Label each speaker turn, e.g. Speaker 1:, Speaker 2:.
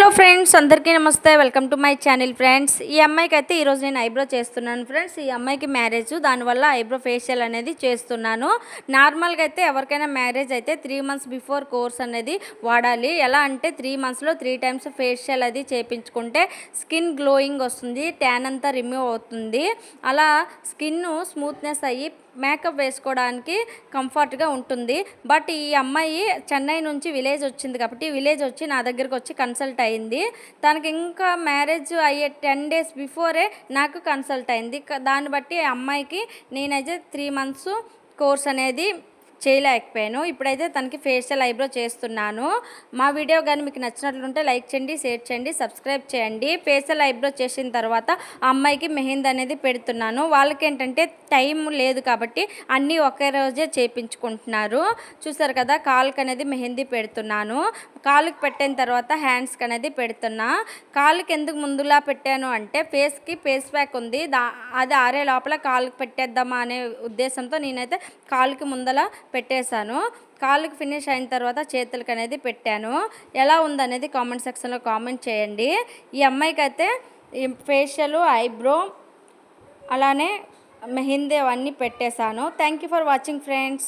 Speaker 1: Hello friends, అందరికీ నమస్తే. Welcome to my channel friends. ఈ అమ్మాయికి అయితే ఈరోజు నేను ఐబ్రో చేస్తున్నాను ఫ్రెండ్స్. ఈ అమ్మాయికి మ్యారేజ్, దానివల్ల ఐబ్రో ఫేషియల్ అనేది చేస్తున్నాను. నార్మల్గా అయితే ఎవరికైనా మ్యారేజ్ అయితే 3 months బిఫోర్ కోర్స్ అనేది వాడాలి. ఎలా అంటే 3 monthsలో 3 times ఫేషియల్ అది చేయించుకుంటే స్కిన్ గ్లోయింగ్ వస్తుంది, ట్యాన్ అంతా రిమూవ్ అవుతుంది. అలా స్కిన్ స్మూత్నెస్ అయ్యి మేకప్ వేసుకోవడానికి కంఫర్ట్గా ఉంటుంది. బట్ ఈ అమ్మాయి చెన్నై నుంచి విలేజ్ వచ్చింది కాబట్టి విలేజ్ వచ్చి నా దగ్గరకు వచ్చి కన్సల్ట్ అయింది. తనకి ఇంకా మ్యారేజ్ అయ్యే 10 days బిఫోరే నాకు కన్సల్ట్ అయింది. దాన్ని బట్టి ఆ అమ్మాయికి నేనైతే 3 months కోర్స్ అనేది చేయలేకపోయాను. ఇప్పుడైతే తనకి ఫేషియల్ ఐబ్రో చేస్తున్నాను. మా వీడియో కానీ మీకు నచ్చినట్లుంటే లైక్ చేయండి, షేర్ చేయండి, సబ్స్క్రైబ్ చేయండి. ఫేషియల్ ఐబ్రో చేసిన తర్వాత ఆ అమ్మాయికి మెహందీ అనేది పెడుతున్నాను. వాళ్ళకి ఏంటంటే టైం లేదు కాబట్టి అన్నీ ఒకే రోజే చేయించుకుంటున్నారు. చూసారు కదా, కాలుకి అనేది మెహందీ పెడుతున్నాను. కాలుకి పెట్టిన తర్వాత హ్యాండ్స్కి అనేది పెడుతున్నా. కాలుకి ఎందుకు ముందులా పెట్టాను అంటే ఫేస్కి ఫేస్ ప్యాక్ ఉంది, అది ఆరే లోపల కాలుకి పెట్టేద్దామా అనే ఉద్దేశంతో నేనైతే కాలుకి ముందల పెట్టేశాను. కాళ్ళకి ఫినిష్ అయిన తర్వాత చేతులకి అనేది పెట్టాను. ఎలా ఉందనేది కామెంట్ సెక్షన్లో కామెంట్ చేయండి. ఈ అమ్మాయికి అయితే ఈ ఫేషియల్, ఐబ్రో, అలానే మెహందీ అవన్నీ పెట్టేశాను. Thank you for watching friends.